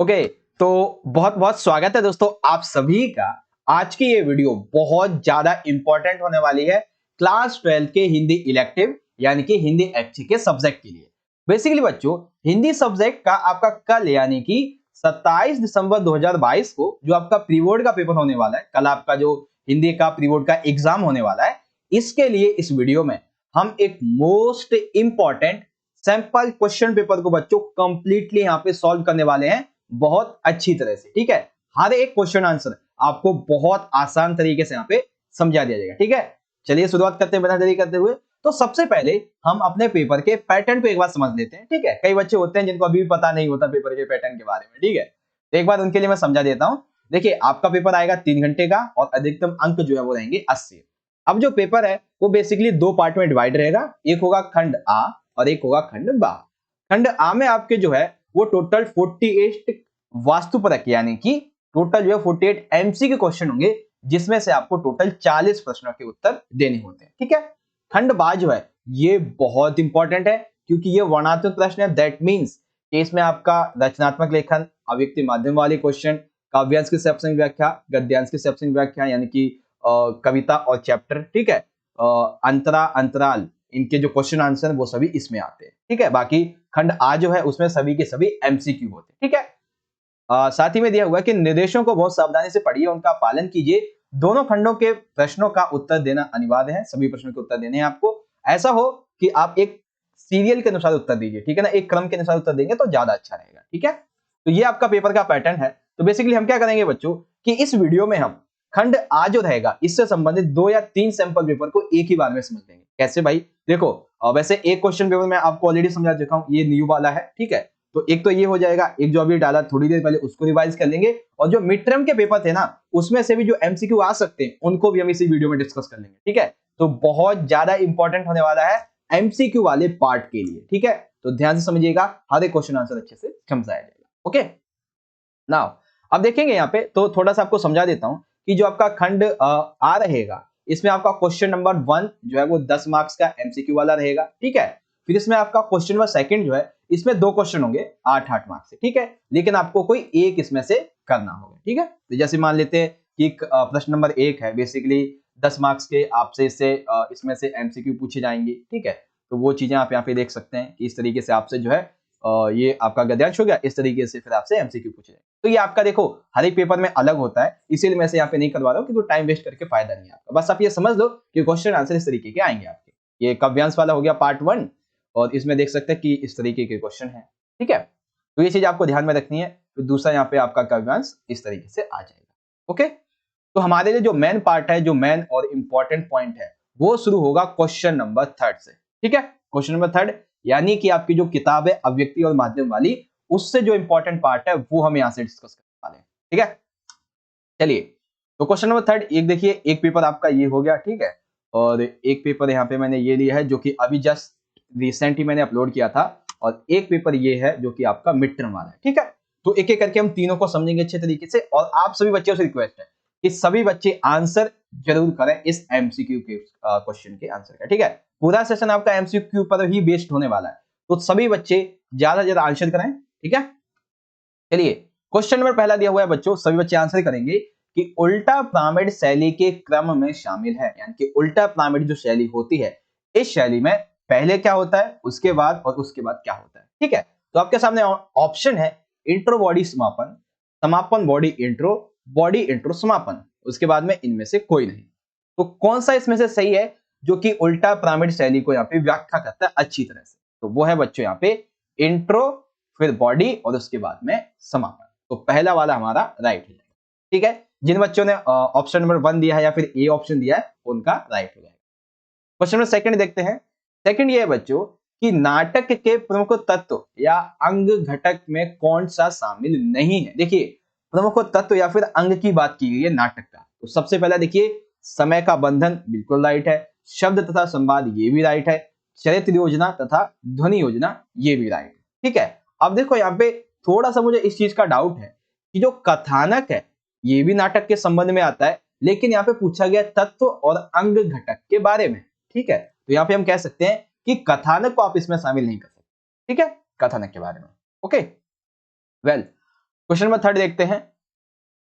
Okay, तो बहुत बहुत स्वागत है दोस्तों आप सभी का। आज की ये वीडियो बहुत ज्यादा इंपॉर्टेंट होने वाली है क्लास 12 के हिंदी इलेक्टिव यानी कि हिंदी ऐच्छिक के सब्जेक्ट के लिए। बेसिकली बच्चों, हिंदी सब्जेक्ट का आपका कल यानी कि 27 दिसंबर 2022 को जो आपका प्री बोर्ड का पेपर होने वाला है, कल आपका जो हिंदी का प्री बोर्ड का एग्जाम होने वाला है, इसके लिए इस वीडियो में हम एक most important sample question paper को बच्चों कंप्लीटली यहाँ पे सॉल्व करने वाले हैं बहुत अच्छी तरह से। ठीक है, हर एक क्वेश्चन आंसर आपको बहुत आसान तरीके से यहाँ पे समझा दिया जाएगा। ठीक है, चलिए शुरुआत करते हैं बिना देरी करते हुए। तो सबसे पहले हम अपने पेपर के पैटर्न को एक बार समझ लेते हैं। ठीक है, कई बच्चे होते हैं जिनको अभी भी पता नहीं होता पेपर के पैटर्न के बारे में। ठीक है, तो एक बार उनके लिए मैं समझा देता हूं। देखिए, आपका पेपर आएगा 3 घंटे का और अधिकतम अंक जो है वो रहेंगे 80। अब जो पेपर है वो बेसिकली दो पार्ट में डिवाइड रहेगा, एक होगा खंड आ और एक होगा खंड बा। खंड आ में आपके जो है वो टोटल 48 वास्तुपरक यानी कि टोटल जो है 48 एमसी के क्वेश्चन होंगे, जिसमें से आपको टोटल 40 प्रश्नों के उत्तर देने होते हैं। ठीक है, खंड बा जो है ये बहुत इंपॉर्टेंट है क्योंकि ये वर्णात्मक प्रश्न है। दैट मींस कि इसमें आपका रचनात्मक लेखन, अव्यक्ति माध्यम वाले क्वेश्चन, काव्यांश की शैक्षणिक व्याख्या, गद्यांश की शैक्षणिक व्याख्या यानी कि कविता और चैप्टर। ठीक है, अंतरा अंतराल इनके जो क्वेश्चन आंसर वो सभी इसमें आते हैं। ठीक है, बाकी खंड आ जो है उसमें सभी के सभी एमसीक्यू होते हैं। ठीक है, साथ ही में दिया हुआ है कि निर्देशों को बहुत सावधानी से पढ़िए, उनका पालन कीजिए। दोनों खंडों के प्रश्नों का उत्तर देना अनिवार्य है, सभी प्रश्नों के उत्तर देने हैं आपको। ऐसा हो कि आप एक सीरियल के अनुसार उत्तर दीजिए। ठीक है ना, एक क्रम के अनुसार उत्तर देंगे तो ज्यादा अच्छा रहेगा। ठीक है, तो ये आपका पेपर का पैटर्न है। तो बेसिकली हम क्या करेंगे बच्चों कि इस वीडियो में हम खंड आ जो रहेगा इससे संबंधित 2 या 3 सैंपल पेपर को एक ही बार में समझ लेंगे। कैसे भाई? देखो, वैसे एक क्वेश्चन पेपर मैं आपको ऑलरेडी समझा चुका हूं, ये न्यू वाला है। ठीक है, तो एक तो ये हो जाएगा, एक जो अभी डाला थोड़ी देर पहले उसको रिवाइज कर लेंगे, और जो मिड टर्म के पेपर थे ना उसमें से भी जो एमसीक्यू आ सकते हैं उनको भी हम इसी वीडियो में डिस्कस कर लेंगे। ठीक है, तो बहुत ज्यादा इंपॉर्टेंट होने वाला है एमसीक्यू वाले पार्ट के लिए। ठीक है, तो ध्यान से समझिएगा, हर एक क्वेश्चन आंसर अच्छे से समझाया जाएगा। ओके, नाउ अब देखेंगे यहाँ पे तो थोड़ा सा आपको समझा देता हूं कि जो आपका खंड आ रहेगा इसमें आपका क्वेश्चन नंबर 1 जो है वो 10 मार्क्स का एमसीक्यू वाला रहेगा। ठीक है, फिर इसमें आपका क्वेश्चन नंबर सेकंड जो है इसमें 2 क्वेश्चन होंगे 8-8 मार्क्स से। ठीक है, लेकिन आपको कोई एक इसमें से करना होगा। ठीक है, तो जैसे मान लेते हैं कि प्रश्न नंबर 1 है, बेसिकली 10 मार्क्स के आपसे इसमें से एमसीक्यू पूछे जाएंगे। ठीक है, तो वो चीजें आप यहाँ पे देख सकते हैं कि इस तरीके से आपसे जो है ये आपका गद्यांश हो गया, इस तरीके से फिर आपसे एमसीक्यू पूछे जाएंगे। तो ये आपका देखो हर एक पेपर में अलग होता है, इसीलिए मैं यहाँ पे नहीं करवा रहा हूँ क्योंकि टाइम वेस्ट करके फायदा नहीं है आपका। बस आप ये समझ लो कि क्वेश्चन आंसर इस तरीके के आएंगे आपके। ये काव्यांश वाला हो गया पार्ट 1 और इसमें देख सकते हैं कि इस तरीके के क्वेश्चन है। ठीक है, तो ये चीज आपको ध्यान में रखनी है। फिर दूसरा यहाँ पे आपका काव्यांश इस तरीके से आ जाएगा। ओके, तो हमारे लिए जो मेन पार्ट है, जो मेन और इंपॉर्टेंट पॉइंट है, वो शुरू होगा क्वेश्चन नंबर 3 से। ठीक है, क्वेश्चन नंबर 3 यानी कि आपकी जो किताब है अव्यक्ति और माध्यम वाली, उससे जो इंपॉर्टेंट पार्ट है वो हम यहाँ से डिस्कस करने वाले हैं। ठीक है, चलिए, तो क्वेश्चन नंबर 3 एक देखिए, एक पेपर आपका ये हो गया। ठीक है, और एक पेपर यहाँ पे मैंने ये लिया है जो कि अभी जस्ट रिसेंट ही मैंने अपलोड किया था, और एक पेपर ये है जो कि आपका मिड टर्म वाला है। ठीक है, तो एक एक करके हम तीनों को समझेंगे अच्छे तरीके से, और आप सभी बच्चों से रिक्वेस्ट है कि सभी बच्चे आंसर जरूर करें इस एमसीक्यू के क्वेश्चन के आंसर का। ठीक है, पूरा सेशन आपका एमसीक्यू पर ही बेस्ड होने वाला है, तो सभी बच्चे ज्यादा से ज्यादा आंसर करें। ठीक है, चलिए, क्वेश्चन नंबर पहला दिया हुआ है बच्चों, सभी बच्चे आंसर करेंगे कि उल्टा पिरामिड शैली के क्रम में शामिल है। यानी कि उल्टा पिरामिड जो शैली होती है, इस शैली में पहले क्या होता है, उसके बाद और उसके बाद क्या होता है। ठीक है, तो आपके सामने ऑप्शन है इंट्रो बॉडी समापन, समापन बॉडी इंट्रो, बॉडी इंट्रो समापन, उसके बाद में इनमें से कोई नहीं। तो कौन सा इसमें से सही है जो कि उल्टा पिरामिड शैली को यहाँ पे व्याख्या करता है अच्छी तरह से? तो वो है बच्चों यहाँ पे इंट्रो, फिर बॉडी और उसके बाद में समापन। तो पहला वाला हमारा राइट हो जाएगा। ठीक है, जिन बच्चों ने ऑप्शन नंबर 1 दिया है या फिर ए ऑप्शन दिया है उनका राइट हो जाएगा। क्वेश्चन नंबर सेकंड देखते हैं। सेकंड ये है बच्चों कि नाटक के प्रमुख तत्व या अंग घटक में कौन सा शामिल नहीं है। देखिए, प्रमुख तत्व या फिर अंग की बात की गई है नाटक का, तो सबसे पहला देखिए समय का बंधन बिल्कुल राइट है, शब्द तथा संवाद ये भी राइट है, चरित्र योजना तथा ध्वनि योजना ये भी राइट है। ठीक है, अब देखो यहाँ पे थोड़ा सा मुझे इस चीज का डाउट है कि जो कथानक है ये भी नाटक के संबंध में आता है, लेकिन यहाँ पे पूछा गया तत्व और अंग घटक के बारे में। ठीक है, तो यहाँ पे हम कह सकते हैं कि कथानक को आप इसमें शामिल नहीं कर सकते। ठीक है, कथानक के बारे में। Okay, well, question number third देखते हैं।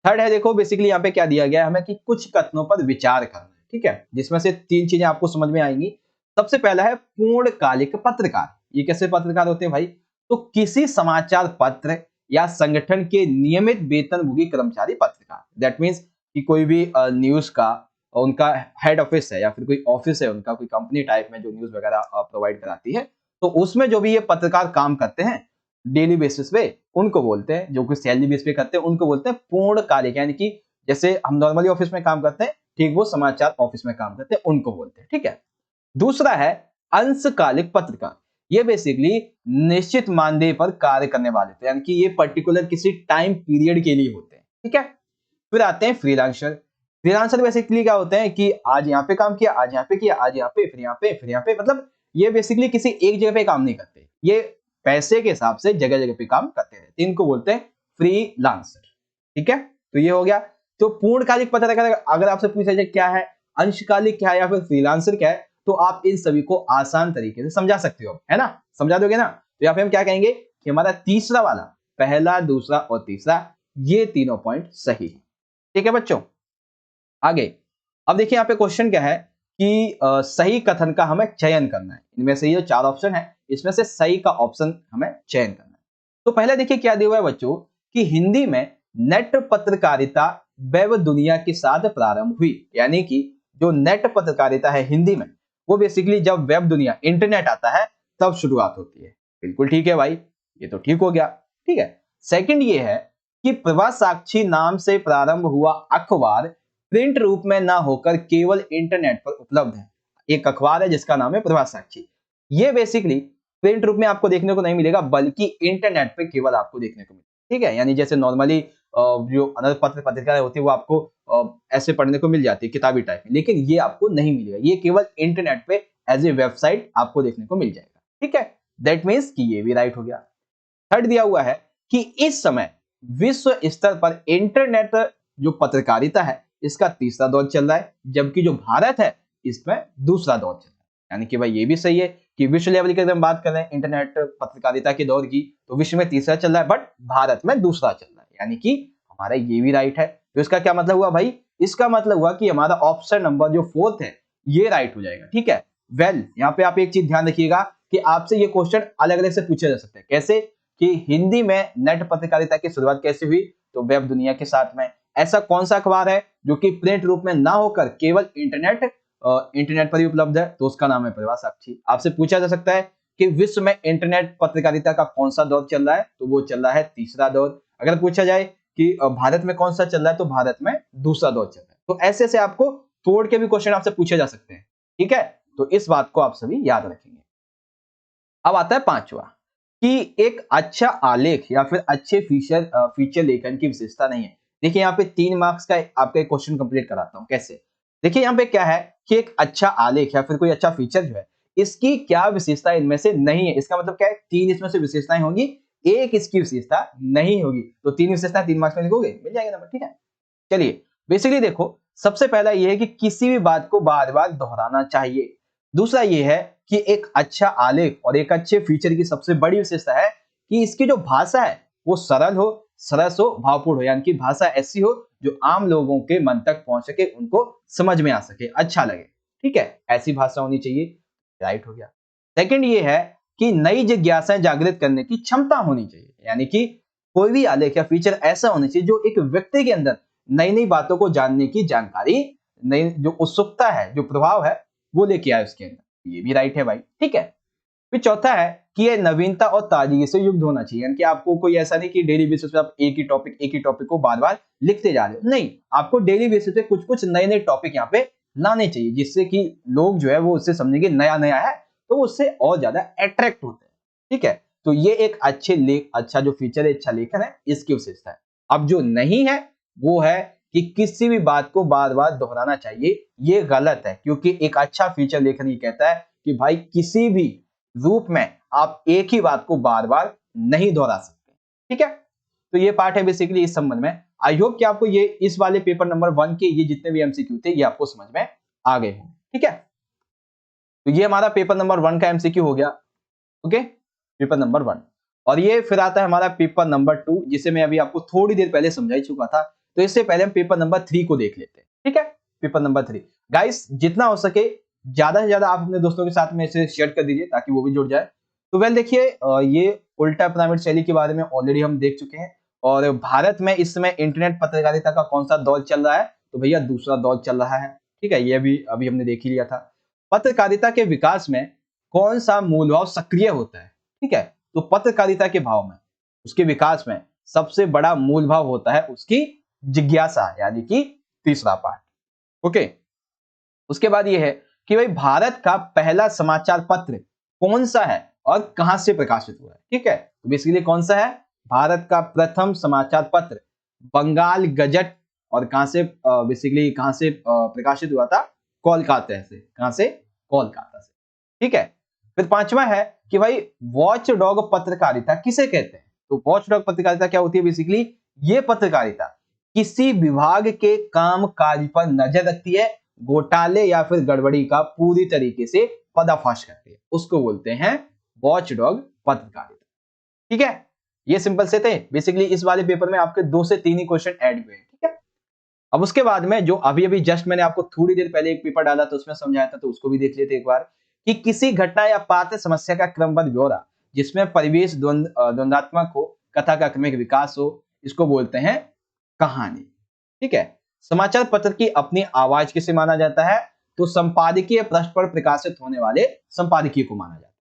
थर्ड है, देखो बेसिकली यहाँ पे क्या दिया गया है हमें कि कुछ कथनों पर विचार करना है, ठीक है, जिसमें से तीन चीजें आपको समझ में आएंगी। सबसे पहला है पूर्णकालिक पत्रकार। ये कैसे पत्रकार होते हैं भाई? तो किसी समाचार पत्र या संगठन के नियमित वेतनभोगी कर्मचारी पत्रकार। दैट मीन्स कि कोई भी न्यूज का उनका हेड ऑफिस है या फिर कोई ऑफिस है उनका, कोई कंपनी टाइप में जो न्यूज वगैरह प्रोवाइड कराती है, तो उसमें जो भी ये पत्रकार काम करते हैं डेली बेसिस पे, उनको बोलते हैं, जो कुछ सैलरी बेस पे करते हैं उनको बोलते हैं पूर्णकालिक। यानी कि जैसे हम नॉर्मली ऑफिस में काम करते हैं, ठीक वो समाचार ऑफिस में काम करते हैं उनको बोलते हैं, ठीक है। दूसरा है अंशकालिक पत्रकार। ये बेसिकली निश्चित मानदेय पर कार्य करने वाले थे, यानी कि ये पर्टिकुलर किसी टाइम पीरियड के लिए होते हैं, ठीक है। फिर आते हैं फ्रीलांसर। फ्रीलांसर बेसिकली क्या होते हैं कि आज यहाँ पे काम किया, आज यहाँ पे किया, आज यहाँ पे, फिर यहाँ पे, फिर यहाँ पे, मतलब ये बेसिकली किसी एक जगह पे काम नहीं करते, ये पैसे के हिसाब से जगह जगह पे काम करते रहते हैं, इनको बोलते हैं फ्रीलांसर, ठीक है। तो ये हो गया। तो पूर्णकालिक पत्रकार अगर आपसे पूछा जाए क्या है, अंशकालिक क्या है या फिर फ्रीलांसर क्या है, तो आप इन सभी को आसान तरीके से समझा सकते हो, है ना, समझा दोगे ना। तो यहाँ पे हम क्या कहेंगे कि हमारा तीसरा वाला, पहला, दूसरा और तीसरा, ये तीनों पॉइंट सही है, ठीक है बच्चों। आगे अब देखिए यहाँ पे क्वेश्चन क्या है कि सही कथन का हमें चयन करना है। इनमें से ये चार ऑप्शन है, इसमें से सही का ऑप्शन हमें चयन करना है। तो पहले देखिए क्या दिया हुआ है बच्चों कि हिंदी में नेट पत्रकारिता वेब दुनिया के साथ प्रारंभ हुई। यानी कि जो नेट पत्रकारिता है हिंदी में, वो बेसिकली जब वेब दुनिया इंटरनेट आता है तब शुरुआत होती है। बिल्कुल ठीक है भाई, ये तो ठीक हो गया, ठीक है। सेकंड ये है कि प्रवाह साक्षी नाम से प्रारंभ हुआ अखबार प्रिंट रूप में ना होकर केवल इंटरनेट पर उपलब्ध है। एक अखबार है जिसका नाम है प्रवाह साक्षी। ये बेसिकली प्रिंट रूप में आपको देखने को नहीं मिलेगा, बल्कि इंटरनेट पे केवल आपको देखने को मिलेगा, ठीक है। यानी जैसे नॉर्मली जो अदर पत्र पत्रिकाएं होती है वो आपको ऐसे पढ़ने को मिल जाती है किताबी टाइप में, लेकिन ये आपको नहीं मिलेगा, ये केवल इंटरनेट पे एज ए वेबसाइट आपको देखने को मिल जाएगा, ठीक है। दैट मीन्स कि ये भी राइट हो गया। थर्ड दिया हुआ है कि इस समय विश्व स्तर पर इंटरनेट जो पत्रकारिता है इसका तीसरा दौर चल रहा है, जबकि जो भारत है इसमें दूसरा दौर चल रहा है। यानी कि भाई ये भी सही है कि विश्व लेवल की अगर हम बात कर रहे हैं इंटरनेट पत्रकारिता के दौर की, तो विश्व में तीसरा चल रहा है बट भारत में दूसरा चल रहा है, यानी कि हमारा ये भी राइट है। तो इसका क्या मतलब हुआ भाई? इसका मतलब हुआ कि हमारा ऑप्शन नंबर जो फोर्थ है ये राइट हो जाएगा, ठीक है। वेल यहाँ पे आप एक चीज ध्यान रखिएगा कि आपसे ये क्वेश्चन अलग अलग से पूछे जा सकते हैं। कैसे? कि हिंदी में नेट पत्रकारिता की शुरुआत कैसे हुई? तो वेब दुनिया के साथ में। ऐसा कौन सा अखबार है जो कि प्रिंट रूप में ना होकर केवल इंटरनेट पर ही उपलब्ध है? तो उसका नाम है प्रवाह साक्षी। आपसे पूछा जा सकता है कि विश्व में इंटरनेट पत्रकारिता का कौन सा दौर चल रहा है? तो वो चल रहा है तीसरा दौर। अगर पूछा जाए कि भारत में कौन सा चल रहा है, तो भारत में दूसरा दौर चल रहा है। तो ऐसे ऐसे आपको तोड़ के भी क्वेश्चन आपसे पूछे जा सकते हैं, ठीक है। तो इस बात को आप सभी याद रखेंगे। अब आता है पांचवा कि एक अच्छा आलेख या फिर अच्छे फीचर लेखन की विशेषता नहीं है। देखिए यहाँ पे 3 मार्क्स का आपका एक क्वेश्चन कंप्लीट कराता हूँ। कैसे? देखिए यहाँ पे क्या है कि एक अच्छा आलेख या फिर कोई अच्छा फीचर जो है, इसकी क्या विशेषता इनमें से नहीं है। इसका मतलब क्या है? 3 इसमें से विशेषताएं होंगी, एक इसकी विशेषता नहीं होगी। तो 3 विशेषताएं 3 मार्क्स में लिखोगे, मिल जाएगा नंबर, ठीक है। चलिए बेसिकली देखो, सबसे पहला ये है कि किसी भी बात को बार बार दोहराना चाहिए। दूसरा ये है कि एक अच्छा आलेख और एक अच्छे फीचर की सबसे बड़ी विशेषता है कि इसकी जो भाषा है वो सरल हो, सरस हो, भावपूर्ण हो। यानी कि भाषा ऐसी हो जो आम लोगों के मन तक पहुंच सके, उनको समझ में आ सके, अच्छा लगे, ठीक है। ऐसी भाषा होनी चाहिए, राइट हो गया। सेकंड ये है कि नई जिज्ञासाएं जागृत करने की क्षमता होनी चाहिए। यानी कि कोई भी आलेख या फीचर ऐसा होना चाहिए जो एक व्यक्ति के अंदर नई नई बातों को जानने की जानकारी, नई जो उत्सुकता है, जो प्रभाव है, वो लेके आए उसके अंदर। ये भी राइट है भाई, ठीक है। फिर चौथा है कि ये नवीनता और ताजगी से युक्त होना चाहिए। यानी कि आपको कोई ऐसा नहीं कि डेली बेसिस पे आप एक ही टॉपिक को बार बार लिखते जा रहे हो, नहीं, आपको डेली बेसिस पे कुछ कुछ नए नए टॉपिक यहाँ पे लाने चाहिए, जिससे कि लोग जो है वो उससे समझेंगे नया नया है, तो उससे और ज्यादा अट्रैक्ट होते हैं, ठीक है। तो ये एक अच्छा जो फीचर है, अच्छा लेखन है, इसकी विशेषता है। अब जो नहीं है वो है कि किसी भी बात को बार बार दोहराना चाहिए। ये गलत है, क्योंकि एक अच्छा फीचर लेखन ये कहता है कि भाई किसी भी रूप में आप एक ही बात को बार बार नहीं दोहरा सकते, ठीक है। तो ये पार्ट है बेसिकली इस संबंध में। आई होप कि आपको ये इस वाले पेपर नंबर 1 के ये जितने भी एमसीक्यू थे ये आपको समझ में आ गए हों, ठीक है। तो ये हमारा पेपर नंबर 1 का एमसीक्यू हो गया, ओके, पेपर नंबर 1। और ये फिर आता है हमारा पेपर नंबर 2, जिसे मैं अभी आपको थोड़ी देर पहले समझा ही चुका था। तो इससे पहले हम पेपर नंबर 3 को देख लेते हैं, ठीक है। पेपर नंबर 3 गाइस, जितना हो सके ज्यादा से ज्यादा आप अपने दोस्तों के साथ में इसे शेयर कर दीजिए ताकि वो भी जुड़ जाए। तो वेल देखिए, ये उल्टा पिरामिड शैली के बारे में ऑलरेडी हम देख चुके हैं। और भारत में इस समय इंटरनेट पत्रकारिता का कौन सा दौर चल रहा है, तो भैया दूसरा दौर चल रहा है, ठीक है। ये भी अभी हमने देख ही लिया था। पत्रकारिता के विकास में कौन सा मूल भाव सक्रिय होता है, ठीक है। तो पत्रकारिता के भाव में, उसके विकास में सबसे बड़ा मूल भाव होता है उसकी जिज्ञासा, यानी कि तीसरा पार्ट, ओके। उसके बाद ये है कि भाई भारत का पहला समाचार पत्र कौन सा है और कहां से प्रकाशित हुआ है, ठीक है। तो बेसिकली कौन सा है, भारत का प्रथम समाचार पत्र बंगाल गजट, और कहां से बेसिकली कहां से प्रकाशित हुआ था, कोलकाता से। कहां से, कोलकाता से, ठीक है। फिर पांचवा है कि भाई वॉच डॉग पत्रकारिता किसे कहते हैं। तो वॉच डॉग पत्रकारिता क्या होती है, बेसिकली ये पत्रकारिता किसी विभाग के काम काज पर नजर रखती है, घोटाले या फिर गड़बड़ी का पूरी तरीके से पर्दाफाश करती है, उसको बोलते हैं वॉच डॉग पत्रकारिता, ठीक है। ये सिंपल से थे। बेसिकली इस वाले पेपर में आपके 2 से 3 ही क्वेश्चन ऐड हुए हैं, ठीक है। अब उसके बाद में जो अभी अभी जस्ट मैंने आपको थोड़ी देर पहले एक पेपर डाला था उसमें समझाया था, तो उसको भी देख लेते एक बार, कि किसी घटना या पात्र समस्या का क्रमबद्ध ब्यौरा जिसमें परिवेश द्वंद्वात्मक हो, कथा का क्रमिक विकास हो, इसको बोलते हैं कहानी, ठीक है। समाचार पत्र की अपनी आवाज किसे माना जाता है, तो संपादकीय पृष्ठ पर प्रकाशित होने वाले संपादकीय को माना जाता है,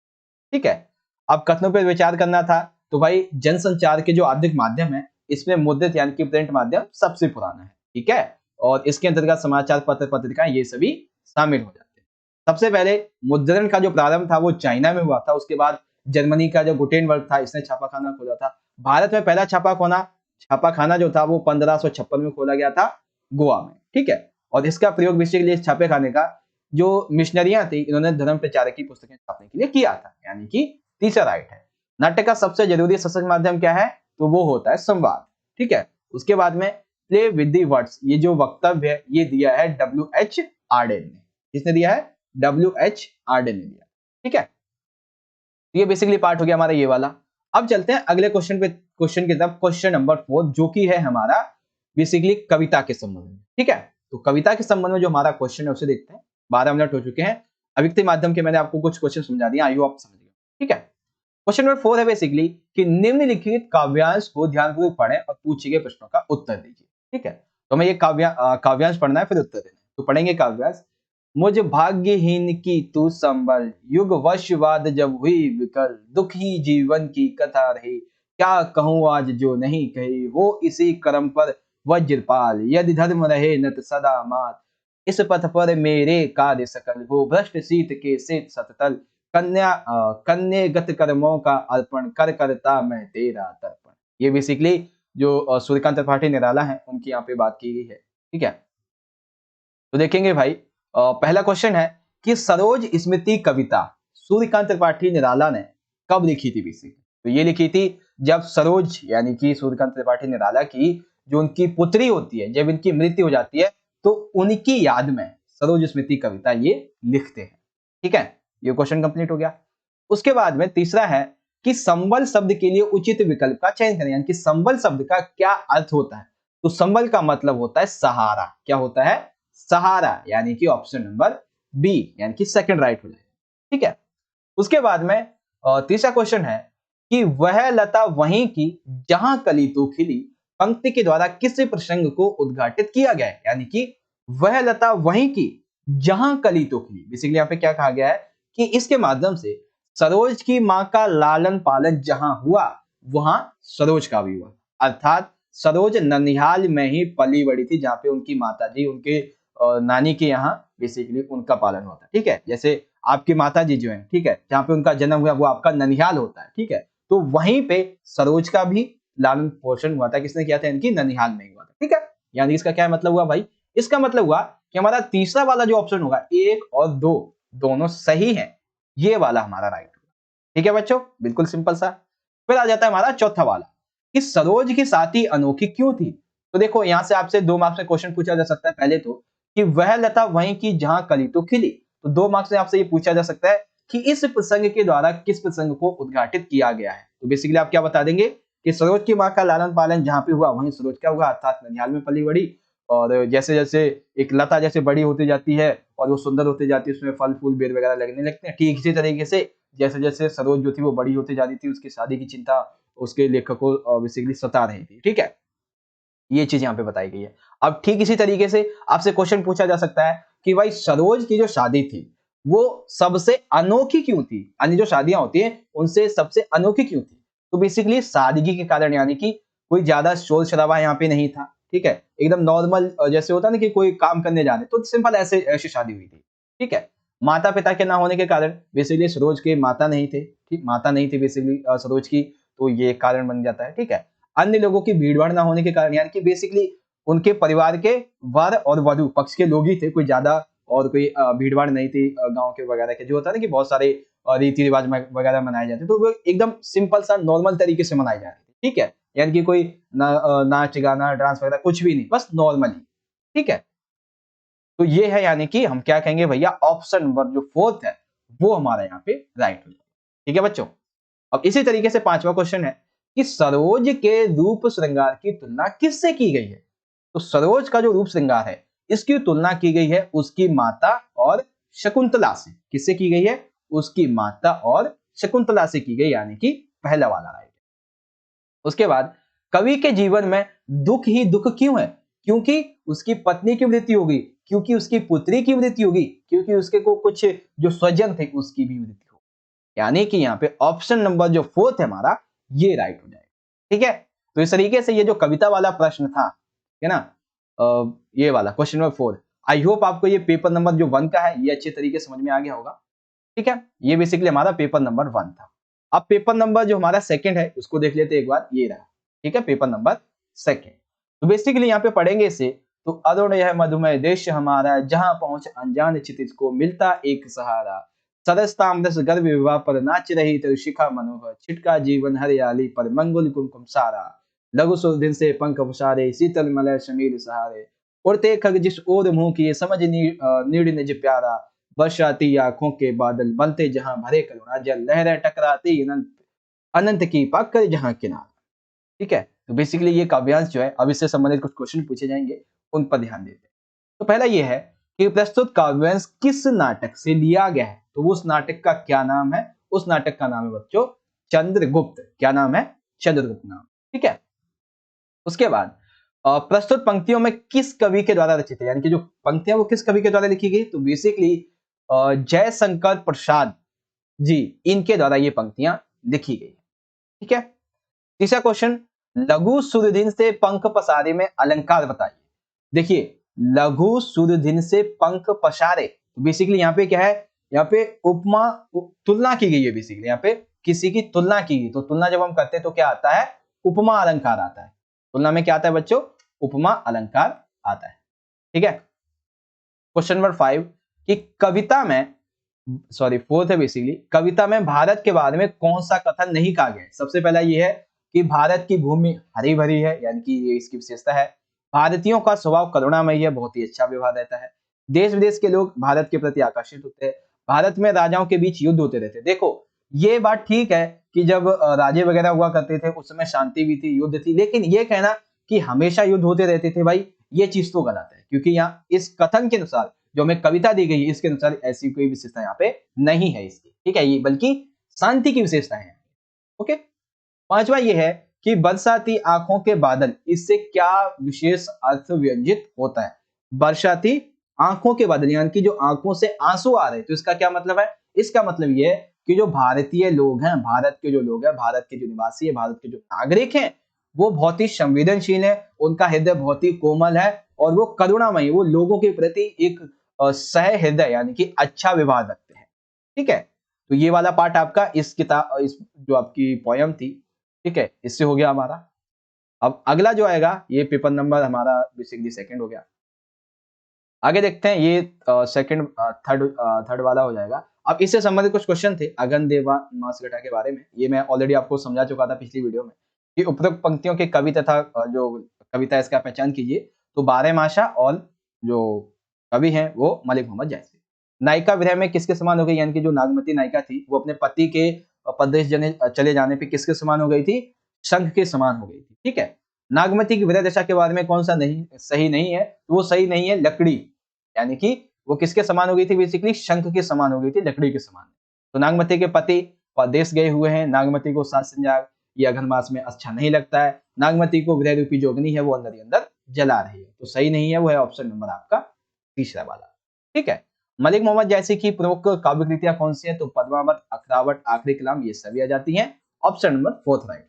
ठीक है। अब कथनों पर विचार करना था, तो भाई जनसंचार के जो आधुनिक माध्यम है, इसमें मुद्रित यानी कि प्रिंट माध्यम सबसे पुराना है, ठीक है। और इसके अंतर्गत समाचार पत्र पत्रिका ये सभी शामिल हो जाते हैं। सबसे पहले मुद्रण का जो प्रारंभ था वो चाइना में हुआ था। उसके बाद जर्मनी का जो गुटेनबर्ग था, इसने छापाखाना खोला था। भारत में पहला छापाखाना जो था वो 1556 में खोला गया था गोवा में, ठीक है। और इसका प्रयोग बेसिकली छापेखाने का जो मिशनरियां थी, इन्होंने धर्म प्रचारक की पुस्तकें छापने के लिए किया था, यानी कि तीसरा राइट है। नाट्य का सबसे जरूरी सशक्त माध्यम क्या है, तो वो होता है संवाद, ठीक है। उसके बाद में प्ले विद दी वर्ड्स, ये जो वक्तव्य है ये दिया है W.H. आर्डेन ने। किसने दिया है, W.H. आर्डेन ने दिया, ठीक है। ये बेसिकली पार्ट हो गया हमारा ये वाला। अब चलते हैं अगले क्वेश्चन की तरफ, क्वेश्चन नंबर 4, जो कि है हमारा बेसिकली कविता के संबंध में, ठीक है। तो कविता के संबंध में जो हमारा क्वेश्चन है उसे देखते हैं। 12 मिनट हो चुके हैं। अभिव्यक्ति माध्यम के मैंने आपको कुछ क्वेश्चन समझा दिया, आइए आप समझ गए, ठीक है। क्वेश्चन नंबर 4 है बेसिकली कि निम्नलिखित काव्यांश को ध्यानपूर्वक पढ़ें और पूछे गए प्रश्नों का उत्तर दीजिए, ठीक है। तो हमें ये काव्यांश पढ़ना है, फिर उत्तर देना है। तो पढ़ेंगे काव्यांश। मुझ भाग्यहीन की तू संबल, युग वशवाद जब हुई विकल, दुखी जीवन की कथा रही, क्या कहूँ आज जो नहीं कही, हो इसी कर्म पर वज्रपाल, यदि धर्म रहे नत सदा मात, इस पथ पर मेरे कार्य सकल, हो भ्रष्ट शीत के सेत सततल, कन्यागत कर्मों का अर्पण, कर करता मैं तेरा तर्पण। ये बेसिकली जो सूर्यकांत त्रिपाठी निराला है उनकी यहाँ पे बात की गई है, ठीक है। तो देखेंगे भाई, पहला क्वेश्चन है कि सरोज स्मृति कविता सूर्यकांत त्रिपाठी निराला ने कब लिखी थी बेसिकली। तो ये लिखी थी जब सरोज यानी कि सूर्यकांत त्रिपाठी निराला की जो उनकी पुत्री होती है, जब इनकी मृत्यु हो जाती है, तो उनकी याद में सरोज स्मृति कविता ये लिखते हैं, ठीक है। ये क्वेश्चन कंप्लीट हो गया। उसके बाद में तीसरा है कि संबल शब्द के लिए उचित विकल्प का चयन करें, यानी कि संबल शब्द का क्या अर्थ होता है। तो संबल का मतलब होता है सहारा। क्या होता है, सहारा, यानी कि ऑप्शन नंबर बी, यानी कि सेकंड राइट हो जाएगा, ठीक है। उसके बाद में तीसरा क्वेश्चन है कि वह लता वहीं की जहां कली तो खिली, पंक्ति के द्वारा किस प्रसंग को उद्घाटित किया गया है, यानी कि वह लता वहीं की जहां कली तो खिली। बेसिकली यहाँ पे क्या कहा गया है कि इसके माध्यम से सरोज की मां का लालन पालन जहां हुआ वहां सरोज का भी हुआ, अर्थात सरोज ननिहाल में ही पली बड़ी थी, जहां पे उनकी माता जी उनके नानी के यहाँ बेसिकली उनका पालन होता है, ठीक है। जैसे आपकी माता जी जो है, ठीक है, जहाँ पे उनका जन्म हुआ वो आपका ननिहाल होता है, ठीक है। तो वहीं पे सरोज का भी लालन पोषण हुआ था, किसने किया था, इनकी ननिहाल में हुआ था, ठीक है। यानी इसका क्या मतलब हुआ भाई, इसका मतलब हुआ कि हमारा तीसरा वाला जो ऑप्शन होगा 1 और 2 दोनों सही है, ये वाला हमारा राइट होगा, ठीक है बच्चों, बिल्कुल सिंपल सा। फिर आ जाता है हमारा चौथा वाला कि सरोज की साथी अनोखी क्यों थी। तो देखो यहाँ से आपसे 2 मार्क्स में क्वेश्चन पूछा जा सकता है। पहले तो कि वह लता वहीं की जहां कली तो खिली, तो 2 मार्क्स में आपसे ये पूछा जा सकता है कि इस प्रसंग के द्वारा किस प्रसंग को उद्घाटित किया गया है। तो बेसिकली आप क्या बता देंगे कि सरोज की माँ का लालन पालन जहाँ पे हुआ वहीं सरोज क्या हुआ, अर्थात ननिहाल में पली बड़ी। और जैसे जैसे एक लता जैसे बड़ी होती जाती है और वो सुंदर होती जाती है, उसमें फल फूल बेर वगैरह लगने लगते हैं, ठीक इसी तरीके से जैसे जैसे सरोज जो थी वो बड़ी होती जाती थी, उसकी शादी की चिंता उसके लेखक को बेसिकली सता रही थी। ठीक है, ये चीज यहाँ पे बताई गई है। अब ठीक इसी तरीके से आपसे क्वेश्चन पूछा जा सकता है कि भाई सरोज की जो शादी थी वो सबसे अनोखी क्यों थी, अन्य जो शादियां होती हैं उनसे सबसे अनोखी क्यों थी? तो बेसिकली सादगी के कारण, यानी कि कोई ज्यादा शोर शराबा यहाँ पे नहीं था। ठीक है, एकदम नॉर्मल, जैसे होता है ना कि कोई काम करने जा रहे तो सिंपल ऐसे ऐसी शादी हुई थी। ठीक है, माता पिता के ना होने के कारण बेसिकली सरोज के माता नहीं थे, ठीक माता नहीं थी बेसिकली सरोज की, तो ये कारण बन जाता है। ठीक है, अन्य लोगों की भीड़ भाड़ ना होने के कारण, यानी कि बेसिकली उनके परिवार के वर और वधु पक्ष के लोग ही थे, कोई ज्यादा और कोई भीड़ भाड़ नहीं थी गांव के वगैरह के, जो होता है ना कि बहुत सारे रीति रिवाज वगैरह मनाए जाते तो वो एकदम सिंपल सा नॉर्मल तरीके से मनाए जा रहे थे। ठीक है, यानी कि कोई नाच गाना डांस वगैरह कुछ भी नहीं, बस नॉर्मली। ठीक है, तो ये है यानी कि हम क्या कहेंगे भैया, ऑप्शन नंबर जो फोर्थ है वो हमारा यहाँ पे राइट हो जाएगा। ठीक है बच्चों, अब इसी तरीके से पांचवा क्वेश्चन है कि सरोज के रूप श्रृंगार की तुलना किससे की गई है? तो सरोज का जो रूप श्रृंगार है इसकी तुलना की गई है उसकी माता और शकुंतला से। किससे की गई है? उसकी माता और शकुंतला से की गई, यानी कि पहला वाला राइट। उसके बाद कवि के जीवन में दुख ही दुख क्यों है? क्योंकि उसकी पत्नी की मृत्यु होगी, क्योंकि उसकी पुत्री की मृत्यु होगी, क्योंकि उसके को कुछ जो स्वजन थे उसकी भी मृत्यु होगी। यानी कि यहाँ पे ऑप्शन नंबर जो फोर्थ है हमारा ये राइट हो जाएगा। ठीक है, तो इस तरीके से ये जो कविता वाला प्रश्न था, है ना, ये वाला क्वेश्चन नंबर 4, आई होप आपको ये पेपर नंबर जो 1 का है ये अच्छे तरीके समझ में आ गया होगा। ठीक है, ये बेसिकली हमारा पेपर नंबर 1 था। अब पेपर नंबर जो हमारा सेकंड है उसको देख लेते हैं एक बार, ये रहा। ठीक है, पेपर नंबर सेकंड। तो बेसिकली यहाँ पे पढ़ेंगे इसे, तो अरुण यह मधुमय देश हमारा, जहां पहुंच अनजान क्षितिज को मिलता एक सहारा, सरसतामरस गर्भ विवाह पर नाच रही शिखा मनोहर, छिटका जीवन हरियाली पर मंगुल कुमकुम सारा, लघु सुरदिन से पंख पसारे शीतल मलय शमीर सहारे, उड़ते खग जिस ओर मुंह किए समझ नीड़ निज प्यारा, बरसाती आंखों के बादल बनते जहां भरे करुणा जल, लहरें टकराती अनंत अनंत की पाकर जहां किनारा। ठीक है, तो बेसिकली ये काव्यांश जो है, अब इससे संबंधित कुछ क्वेश्चन पूछे जाएंगे, उन पर ध्यान देते हैं। तो पहला ये है कि प्रस्तुत काव्यांश किस नाटक से लिया गया है? तो उस नाटक का क्या नाम है? उस नाटक का नाम है बच्चों चंद्रगुप्त। क्या नाम है? चंद्रगुप्त नाम। ठीक है, उसके बाद प्रस्तुत पंक्तियों में किस कवि के द्वारा रचित है, यानी कि जो पंक्तियां वो किस कवि के द्वारा लिखी गई? तो बेसिकली जयशंकर प्रसाद जी, इनके द्वारा ये पंक्तियां लिखी गई। ठीक है, तीसरा क्वेश्चन, लघु सुरधिन से पंख पसारे में अलंकार बताइए। देखिए, लघु सुरधिन से पंख पसारे, तो बेसिकली यहाँ पे क्या है, यहाँ पे उपमा तुलना की गई है। बेसिकली यहाँ पे किसी की तुलना की गई, तो तुलना जब हम करते हैं तो क्या आता है? उपमा अलंकार आता है। तुलना में क्या आता है बच्चों? उपमा अलंकार आता है। ठीक है, क्वेश्चन नंबर 5 कि कविता में, सॉरी फोर्थ है बेसिकली, कविता में भारत के बारे में कौन सा कथन नहीं कहा गया है? सबसे पहला ये है कि भारत की भूमि हरी भरी है, यानी कि ये इसकी विशेषता है। भारतीयों का स्वभाव करुणामयी है, बहुत ही अच्छा व्यवहार रहता है। देश विदेश के लोग भारत के प्रति आकर्षित होते हैं। भारत में राजाओं के बीच युद्ध होते रहते। देखो, ये बात ठीक है कि जब राजे वगैरह हुआ करते थे उस समय शांति भी थी, युद्ध थी, लेकिन ये कहना कि हमेशा युद्ध होते रहते थे भाई, ये चीज तो गलत है, क्योंकि यहाँ इस कथन के अनुसार जो हमें कविता दी गई है इसके अनुसार ऐसी कोई विशेषता यहाँ पे नहीं है इसकी। ठीक है, ये बल्कि शांति की विशेषता है। ओके, पांचवा ये है कि बरसाती आंखों के बादल, इससे क्या विशेष अर्थ व्यंजित होता है? बरसाती आंखों के बादल, यानी कि जो आंखों से आंसू आ रहे हैं, तो इसका क्या मतलब है? इसका मतलब ये है कि जो भारतीय लोग हैं, भारत के जो लोग हैं, भारत के जो निवासी है, भारत के जो नागरिक हैं, वो बहुत ही संवेदनशील है, उनका हृदय बहुत ही कोमल है और वो करुणामयी, वो लोगों के प्रति एक सह हृदय यानी कि अच्छा व्यवहार रखते हैं। ठीक है, तो ये वाला पार्ट आपका इस किताब, इस जो आपकी पोयम थी, ठीक है, इससे हो गया हमारा। अब अगला जो आएगा ये पेपर नंबर हमारा बेसिकली सेकंड हो गया। आगे देखते हैं, ये सेकंड थर्ड वाला हो जाएगा। अब इससे संबंधित कुछ क्वेश्चन थे अगन देवा मास घटा के बारे में, ये मैं ऑलरेडी आपको समझा चुका था पिछली वीडियो में कि उपरोक्त पंक्तियों के कवि तथा जो कविता है इसका पहचान कीजिए। तो बारहमासा और जो कवि हैं वो मलिक मोहम्मद जैसी। नायिका विरह में किसके समान हो गई, यानी कि जो नागमती नायिका थी वो अपने पति के प्रदेश चले जाने पे किसके समान हो गई थी? शंख के समान हो गई थी। ठीक है। नागमती की विदय दशा के बारे में कौन सा नहीं सही नहीं है? तो वो सही नहीं है लकड़ी, यानी कि वो किसके समान हो गई थी? बेसिकली शंख के समान हो गई थी, लकड़ी के समान। तो नागमती के पति परदेश गए हुए हैं, नागमती को सात संजाग ये अघन मास में अच्छा नहीं लगता है, नागमती को विदय रूपी जो अग्नि है वो अंदर ही अंदर जला रही है। तो सही नहीं है, वो है ऑप्शन नंबर आपका तीसरा वाला। ठीक है। मलिक मोहम्मद जैसी की प्रमुख काव्य कृतियां कौन सी है? तो पद्मावत, अखरावत, आखिरी कलाम ये सभी आ जाती हैं। Option number fourth right.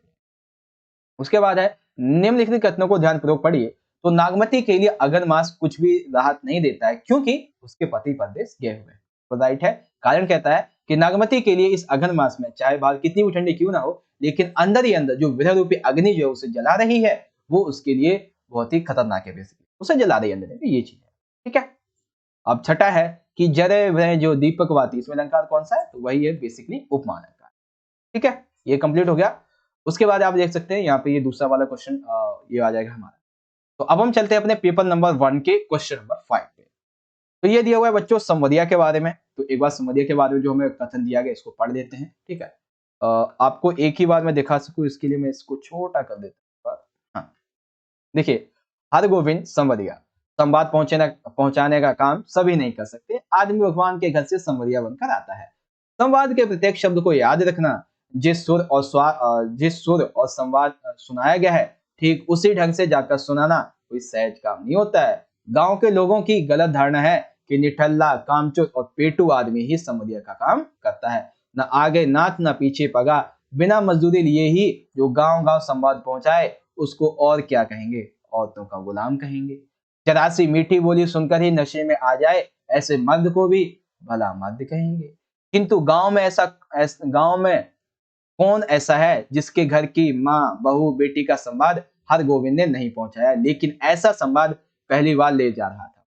उसके बाद है निम्नलिखित कथनों को ध्यानपूर्वक पढ़िए। तो नागमती के लिए अगन मास कुछ भी राहत नहीं देता है क्योंकि उसके पति परदेश गए हुए हैं। तो राइट है। कारण कहता है कि नागमती के लिए इस अगन मास में चाहे बाहर कितनी भी ठंडी क्यों ना हो, लेकिन अंदर ही अंदर जो विरह रूपी अग्नि जो है उसे जला रही है, वो उसके लिए बहुत ही खतरनाक है। बेसिकली उसे जला रही है अंदर में, ये चीज है। ठीक है। अब छठा है कि जरे वह जो दीपक वाती, इसमें अलंकार कौन सा है? तो वही है बेसिकली उपमा अलंकार। ठीक है, ये कंप्लीट हो गया। उसके बाद आप देख सकते हैं यहाँ पे ये दूसरा वाला क्वेश्चन ये आ जाएगा हमारा। तो अब हम चलते हैं अपने पेपर नंबर 1 के क्वेश्चन नंबर 5 पे। तो ये दिया हुआ है बच्चों संवदिया के बारे में। तो एक बार संवदिया के बारे में जो हमें कथन दिया गया इसको पढ़ लेते हैं। ठीक है। आपको एक ही बार में दिखा सकूं इसके लिए मैं इसको छोटा कर देता हूं। हाँ, देखिए, हरगोविंद संवदिया, संवाद पहुंचाने का काम सभी नहीं कर सकते, आदमी भगवान के घर से संवदिया बनकर आता है। संवाद के प्रत्येक शब्द को याद रखना, जिस सुर और संवाद सुनाया गया है ठीक उसी ढंग से जाकर सुनाना कोई सहज काम नहीं होता है। गांव के लोगों की गलत धारणा है कि निठल्ला, कामचोर और पेटू आदमी ही संवदिया का काम करता है। न आगे नाथ न पीछे पगा, बिना मजदूरी लिए ही जो गांव गांव संवाद पहुंचाए उसको और क्या कहेंगे? औरतों का गुलाम कहेंगे। चरासी मीठी बोली सुनकर ही नशे में आ जाए ऐसे मर्द को भी भला मर्द कहेंगे। किंतु गांव में कौन ऐसा है जिसके घर की माँ, बहू, बेटी का संवाद हरगोविंद ने नहीं पहुंचाया, लेकिन ऐसा संवाद पहली बार ले जा रहा था।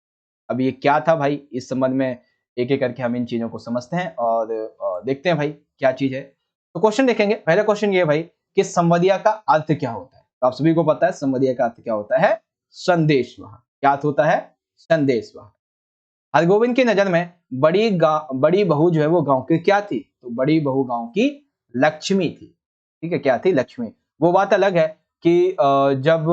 अब ये क्या था भाई? इस संबंध में एक एक करके हम इन चीजों को समझते हैं और देखते हैं भाई क्या चीज है। तो क्वेश्चन देखेंगे। पहला क्वेश्चन ये है भाई कि संवदिया का अर्थ क्या होता है? तो आप सभी को पता है संवदिया का अर्थ क्या होता है? संदेश वाहक। क्या अर्थ होता है? संदेश वाहक। हरगोविंद की नजर में बड़ी बहू जो है वो गांव की क्या थी? तो बड़ी बहू गांव की लक्ष्मी थी। ठीक है, क्या थी? लक्ष्मी। वो बात अलग है कि जब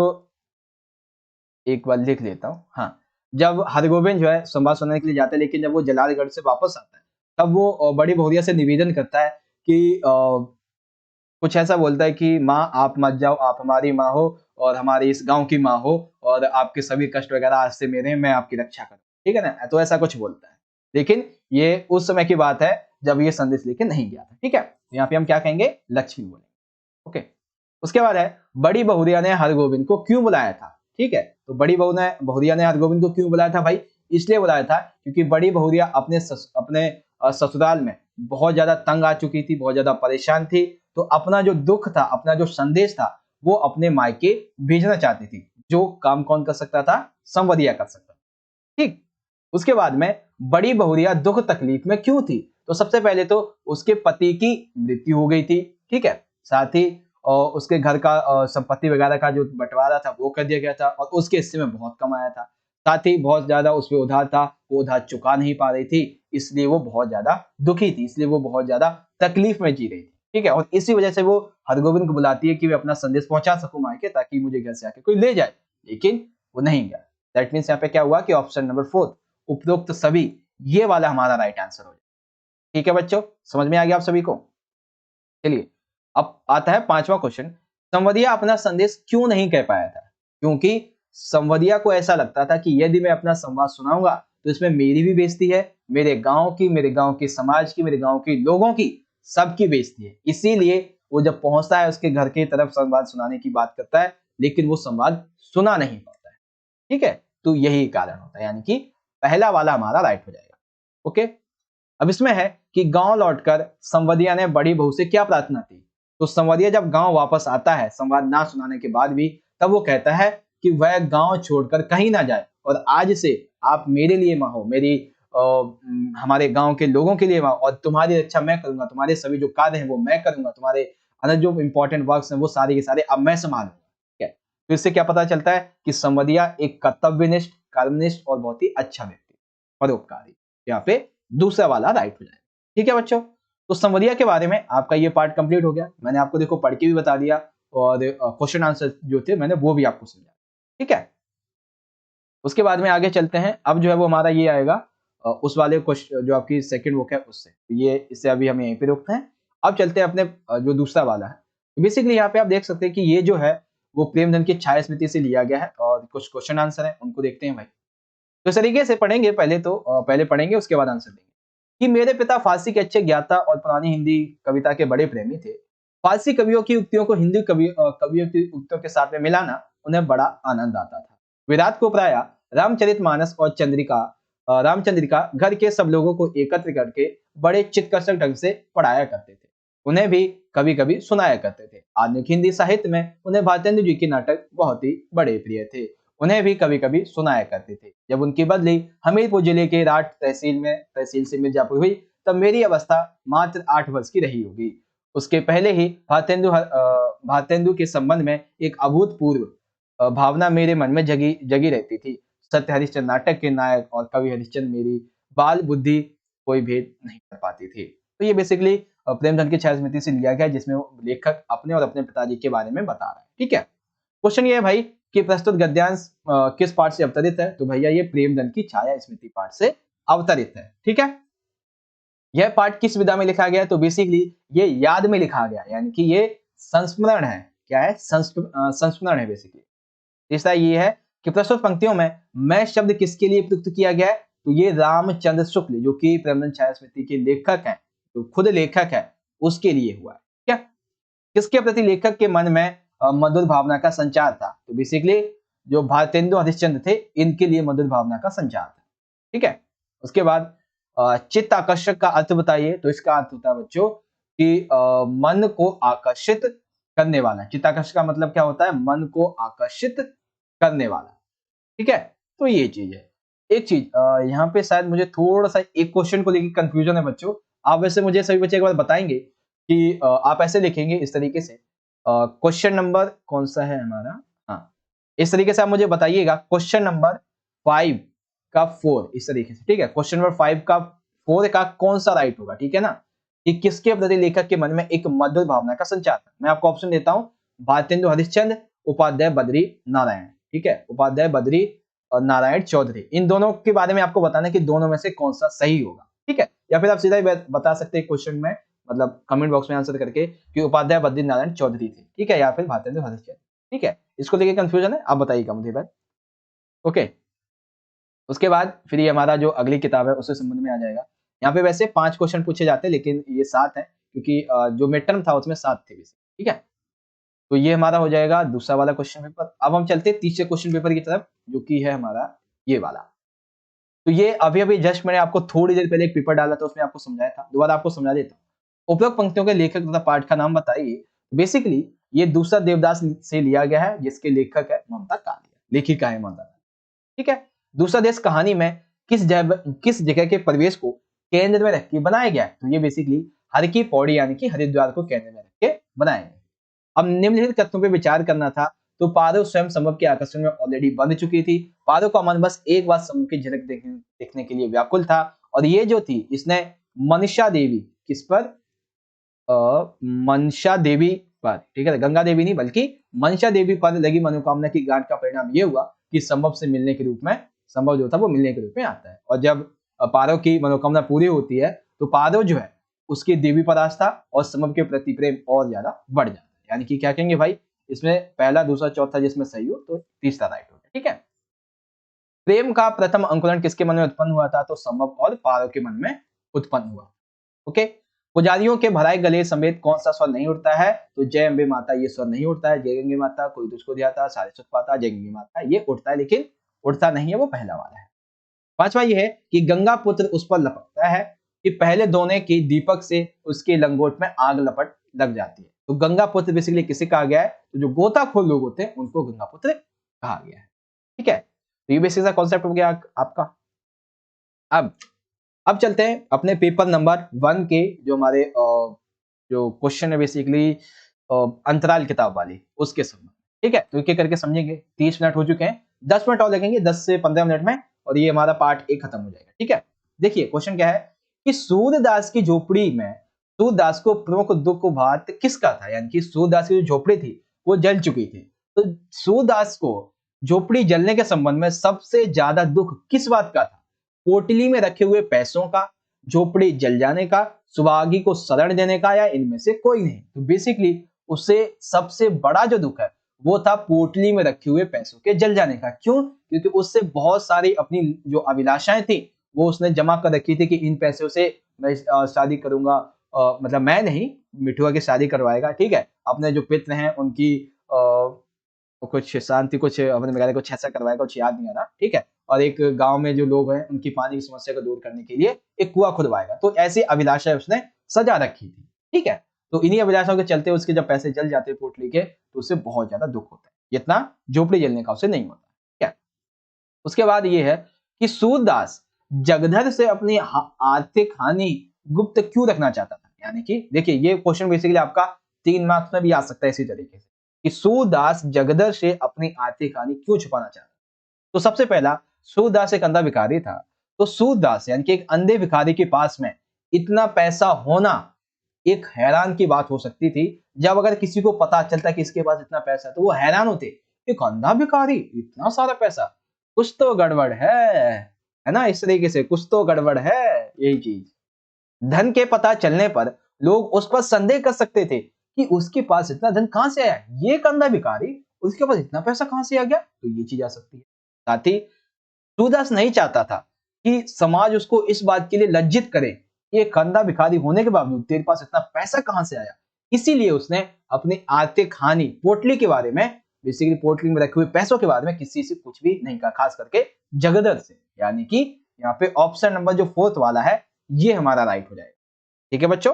एक बार लिख लेता हूं। हाँ, जब हरगोविंद जो है संवाद सुनाने के लिए जाता है, लेकिन जब वो जलालगढ़ से वापस आता है तब वो बड़ी बहुरिया से निवेदन करता है कि कुछ ऐसा बोलता है कि माँ आप मत जाओ, आप हमारी माँ हो और हमारे इस गांव की माँ हो और आपके सभी कष्ट वगैरह आज से मेरे हैं, मैं आपकी रक्षा करूँ। ठीक है ना? तो ऐसा कुछ बोलता है, लेकिन ये उस समय की बात है जब ये संदेश लेके नहीं गया था। ठीक है, यहाँ पे हम क्या कहेंगे? लक्ष्मी बोलेंगे। ओके। उसके बाद है बड़ी बहुरिया ने हरगोविंद को क्यों बुलाया था? ठीक है, तो बड़ी बहुरिया ने हरगोविंद को क्यों बुलाया था भाई? इसलिए बुलाया था क्योंकि बड़ी बहुरिया अपने ससुराल में बहुत ज्यादा तंग आ चुकी थी, बहुत ज्यादा परेशान थी। तो अपना जो दुख था, अपना जो संदेश था, वो अपने मायके भेजना चाहती थी। जो काम कौन कर सकता था? संवदिया कर सकता था। ठीक। उसके बाद में बड़ी बहुरिया दुख तकलीफ में क्यों थी? तो सबसे पहले तो उसके पति की मृत्यु हो गई थी। ठीक है, साथ ही और उसके घर का संपत्ति वगैरह का जो बंटवारा था वो कर दिया गया था और उसके हिस्से में बहुत कम आया था। साथ ही बहुत ज्यादा उसपे उधार था, वो उधार चुका नहीं पा रही थी, इसलिए वो बहुत ज्यादा दुखी थी, इसलिए वो बहुत ज्यादा तकलीफ में जी रही थी। ठीक है, और इसी वजह से वो हरगोविंद को बुलाती है कि मैं अपना संदेश पहुंचा सकूं मायके, ताकि मुझे घर से आके कोई ले जाए, लेकिन वो नहीं गया। दैट मीन्स यहाँ पे क्या हुआ कि ऑप्शन नंबर 4 उपरोक्त सभी, ये वाला हमारा राइट आंसर हो जाए। ठीक है बच्चों, समझ में आ गया आप सभी को? चलिए, अब आता है पांचवा क्वेश्चन। संवदिया अपना संदेश क्यों नहीं कह पाया था? क्योंकि संवदिया को ऐसा लगता था कि यदि मैं अपना संवाद सुनाऊंगा तो इसमें मेरी भी बेइज्जती है, मेरे गांव की, मेरे गांव के समाज की, मेरे गांव के लोगों की, सबकी बेइज्जती है। इसीलिए वो जब पहुंचता है उसके घर की तरफ संवाद सुनाने की बात करता है, लेकिन वो संवाद सुना नहीं पाता है। ठीक है, तो यही कारण होता है, यानी कि पहला वाला हमारा राइट हो जाएगा। ओके। अब इसमें है कि गांव लौटकर संवदिया ने बड़ी बहू से क्या प्रार्थना की? तो संवदिया जब गांव वापस आता है संवाद ना सुनाने के बाद भी, तब वो कहता है कि वह गांव छोड़कर कहीं ना जाए और आज से आप मेरे लिए मां हो, हमारे गांव के लोगों के लिए मां, और तुम्हारी रक्षा मैं करूंगा, तुम्हारे सभी जो कार्य हैं वो मैं करूंगा, तुम्हारे अंदर जो इंपॉर्टेंट वर्क्स हैं वो सारे के सारे अब मैं संभालूंगा। ठीक है, तो इससे क्या पता चलता है कि संवदिया एक कर्तव्यनिष्ठ, कर्मनिष्ठ और बहुत ही अच्छा व्यक्ति, परोपकारी। यहाँ पे दूसरा वाला राइट हो जाएगा। ठीक है बच्चों, तो संवरिया के बारे में आपका ये पार्ट कंप्लीट हो गया। मैंने आपको देखो पढ़ के भी बता दिया और क्वेश्चन आंसर जो थे मैंने वो भी आपको समझा। ठीक है, उसके बाद में आगे चलते हैं। अब जो है वो हमारा ये आएगा उस वाले क्वेश्चन जो आपकी सेकंड बुक है उससे। तो ये इससे अभी हम यहीं पे रोकते हैं। अब चलते हैं अपने जो दूसरा वाला है। बेसिकली यहाँ पे आप देख सकते हैं कि ये जो है वो प्रेमचंद की छाया स्मृति से लिया गया है और कुछ क्वेश्चन आंसर है उनको देखते हैं भाई। तो इस तरीके से पढ़ेंगे पहले तो पहले पढ़ेंगे उसके बाद आंसर देंगे कि मेरे पिता फारसी के अच्छे ज्ञाता और पुरानी हिंदी कविता के बड़े प्रेमी थे। फारसी कवियों की उक्तियों को हिंदी कवियों की उक्तियों के साथ में मिलाना उन्हें बड़ा आनंद आता था। वे रात को प्रायः रामचरितमानस और रामचंद्रिका घर के सब लोगों को एकत्र करके बड़े चित्कर्षक ढंग से पढ़ाया करते थे। उन्हें भी कभी कभी सुनाया करते थे। आधुनिक हिंदी साहित्य में उन्हें भारतेंदु जी के नाटक बहुत ही बड़े प्रिय थे। उन्हें भी कभी कभी सुनाया करते थे। जब उनकी बदली हमीरपुर जिले के राठ तहसील से मिर्जापुर हुई तब मेरी अवस्था मात्र 8 वर्ष की रही होगी। उसके पहले ही भारतेंदु के संबंध में एक अभूतपूर्व भावना मेरे मन में जगी जगी रहती थी। सत्य हरिश्चंद्र नाटक के नायक और कवि हरिश्चंद्र मेरी बाल बुद्धि कोई भेद नहीं कर पाती थी। तो ये बेसिकली प्रेमचंद की छाया स्मृति से लिया गया जिसमें वो लेखक अपने और अपने पिताजी के बारे में बता रहा है। ठीक है, क्वेश्चन ये है भाई कि प्रस्तुत गद्यांश किस पाठ से अवतरित है? तो भैया ये प्रेमचंद की छाया स्मृति पाठ से अवतरित है। ठीक है, यह पाठ किस विधा में लिखा गया है? तो बेसिकली ये याद में लिखा गया, यानी कि ये संस्मरण है। क्या है? संस्मरण है बेसिकली। तीसरा ये है कि प्रस्तुत पंक्तियों में मैं शब्द किसके लिए प्रयुक्त किया गया है? तो ये रामचंद्र शुक्ल जो कि प्रेमचंद छाया स्मृति के लेखक हैं, जो खुद लेखक है, उसके लिए हुआ है। क्या किसके प्रति लेखक के मन में मधुर भावना का संचार था? तो बेसिकली जो भारतेंदु हरिश्चंद्र थे इनके लिए मधुर भावना का संचार था। ठीक है, उसके बाद चित्त आकर्षक का अर्थ बताइए। तो इसका अर्थ होता है बच्चों कि मन को आकर्षित करने वाला। चित्त आकर्षक का मतलब क्या होता है? मन को आकर्षित करने वाला। ठीक है, तो ये चीज है। एक चीज यहाँ पे शायद मुझे थोड़ा सा एक क्वेश्चन को लेकर कंफ्यूजन है बच्चों। आप वैसे मुझे सभी बच्चे एक बार बताएंगे कि आप ऐसे लिखेंगे इस तरीके से। क्वेश्चन नंबर कौन सा है हमारा? हाँ, इस तरीके से आप मुझे बताइएगा क्वेश्चन नंबर 5 का 4 इस तरीके से। ठीक है, क्वेश्चन नंबर 5 का 4 का कौन सा राइट होगा? ठीक है ना, कि किसके प्रति लेखक के मन में एक मधुर भावना का संचार था। मैं आपको ऑप्शन देता हूं, भारतेंदु हरिश्चंद्र, उपाध्याय बद्री नारायण। ठीक है, उपाध्याय बद्री और नारायण चौधरी, इन दोनों के बारे में आपको बताना है कि दोनों में से कौन सा सही होगा। ठीक है, या फिर आप सीधा ही बता सकते हैं क्वेश्चन में, मतलब कमेंट बॉक्स में आंसर करके कि उपाध्याय बद्री नारायण चौधरी थे। ठीक है, या फिर भारतेंदु हरिश्चंद्र। ठीक है, इसको लेके कंफ्यूजन है? आप बताइएगा मुझे भाई। ओके, उसके बाद फिर ये हमारा जो अगली किताब है उससे संबंध में आ जाएगा। यहाँ पे वैसे 5 क्वेश्चन पूछे जाते हैं लेकिन ये 7 है क्योंकि जो मिड टर्म था उसमें 7 थे बेसिक। ठीक है, तो ये हमारा हो जाएगा दूसरा वाला क्वेश्चन पेपर। अब हम चलते हैं तीसरे क्वेश्चन पेपर की तरफ जो कि है हमारा ये वाला। तो ये अभी अभी जस्ट मैंने आपको थोड़ी देर पहले एक पेपर डाला था, उसमें आपको समझाया था, दोबारा आपको समझा देता हूँ। उपरोक्त पंक्तियों के लेखक तथा पाठ का नाम बताइए। बेसिकली ये दूसरा देवदास से लिया गया है जिसके लेखक है ममता कालिया, लेखिका है ममता। ठीक है, दूसरा देश कहानी में किस जगह के परिवेश को केंद्र में रख के बनाया गया है? तो ये बेसिकली हर की पौड़ी यानी कि हरिद्वार को केंद्र में रख के बनाया गया। अब निम्नलिखित तथ्यों पे विचार करना था तो पारो स्वयं समूह के आकर्षण में ऑलरेडी बंध चुकी थी। पारो का मन बस एक बार समूह की झलक देखने के लिए व्याकुल था और ये जो थी इसने मनसा देवी किस पर? मनसा देवी पर। ठीक है, गंगा देवी नहीं बल्कि मनसा देवी पर लगी मनोकामना की गांठ का परिणाम ये हुआ कि संभव से मिलने के रूप में, संभव जो था वो मिलने के रूप में आता है। और जब पारो की मनोकामना पूरी होती है तो पारो जो है उसकी देवी पर आस्था और संभव के प्रति प्रेम और ज्यादा बढ़ जाता है। यानी कि क्या कहेंगे भाई, इसमें पहला दूसरा चौथा जिसमें सही हो तो तीसरा राइट हो गया। ठीक है, प्रेम का प्रथम अंकुरण किसके मन में उत्पन्न हुआ था? तो संभव और पारो के मन में उत्पन्न हुआ। ओके, पुजारियों के भराए गले समेत कौन सा स्वर नहीं उठता है? तो जय अम्बे माता ये स्वर नहीं उठता है। जय गंगे माता कोई तुझको ध्याता, सारे सुख पाता, जय गंगे माता ये उठता है लेकिन उठता नहीं है, वो पहला वाला है। पांचवा ये है कि गंगा पुत्र उस पर लपकता है कि पहले दोने की दीपक से उसके लंगोट में आग लपट लग जाती है। तो गंगा पुत्र बेसिकली किसे कहा गया है? तो जो गोताखोर लोग होते हैं उनको गंगा पुत्र कहा गया है। ठीक है, तो ये बेसिक सा कॉन्सेप्ट हो गया आपका। अब चलते हैं अपने पेपर नंबर 1 के जो हमारे जो क्वेश्चन है बेसिकली अंतराल किताब वाली उसके संबंध। ठीक है, तो एक एक करके समझेंगे। 30 मिनट हो चुके हैं, 10 मिनट और लगेंगे, 10 से 15 मिनट में, और ये हमारा पार्ट 1 खत्म हो जाएगा। ठीक है, देखिए क्वेश्चन क्या है कि सूर्यदास की झोपड़ी में सूरदास को प्रमुख दुख भात किसका था, यानी कि सूरदास की जो झोपड़ी थी वो जल चुकी थी। तो सूरदास को झोपड़ी जलने के संबंध में सबसे ज्यादा दुख किस बात का था? पोटली में रखे हुए पैसों का, झोपड़ी जल जाने का, सुहागी को शरण देने का, या इनमें से कोई नहीं। तो बेसिकली उसे सबसे बड़ा जो दुख है वो था पोटली में रखे हुए पैसों के जल जाने का। क्यों? क्योंकि उससे बहुत सारी अपनी जो अभिलाषाएं थी वो उसने जमा कर रखी थी कि इन पैसों से मैं शादी करूंगा, मतलब मैं नहीं, मिठुआ की शादी करवाएगा, ठीक है, अपने जो पित्र हैं उनकी कुछ शांति, कुछ अपने वगैरह कुछ ऐसा करवाएगा, कुछ याद नहीं आ रहा, ठीक है, और एक गांव में जो लोग हैं उनकी पानी की समस्या को दूर करने के लिए एक कुआं खुदवाएगा। तो ऐसी अभिलाषा उसने सजा रखी थी, ठीक है। तो इन्हीं अभिलाषाओं के चलते उसके जब पैसे जल जाते हैं पोटली के, तो उससे बहुत ज्यादा दुख होता है, जितना झोपड़ी जलने का उसे नहीं होता, ठीक है। उसके बाद ये है कि सूरदास जगधर से अपनी आर्थिक हानि गुप्त क्यों रखना चाहता था। यानी कि देखिए ये क्वेश्चन बेसिकली आपका 3 मार्क्स में भी आ सकता है इसी तरीके से, कि सूरदास जगधर से अपनी आर्थिक हानि क्यों छुपाना चाहता। तो सबसे पहला, सूरदास एक अंधा भिखारी था। तो सूरदास यानी कि एक अंधे भिखारी के पास में इतना पैसा होना एक हैरान की बात हो सकती थी। जब अगर किसी को पता चलता कि इसके पास इतना पैसा है तो वो हैरान होते, एक अंधा भिखारी इतना सारा पैसा, कुछ तो गड़बड़ है ना, इस तरीके से कुछ तो गड़बड़ है, यही चीज। धन के पता चलने पर लोग उस पर संदेह कर सकते थे कि उसके पास इतना धन कहां से आया, ये एक अंधा भिखारी, उसके पास इतना पैसा कहां से आ गया, तो ये चीज आ सकती है। साथ ही सूरदास नहीं चाहता था कि समाज उसको इस बात के लिए लज्जित करे कि एक अंधा भिखारी होने के बावजूद तेरे पास इतना पैसा कहां से आया। इसीलिए उसने अपनी आर्थिक हानि पोटली के बारे में, बेसिकली पोटली में रखे हुए पैसों के बारे में किसी से कुछ भी नहीं कहा, खास करके जगदर से। यानी कि यहाँ पे ऑप्शन नंबर जो 4th वाला है ये हमारा राइट हो जाएगा, ठीक है बच्चों।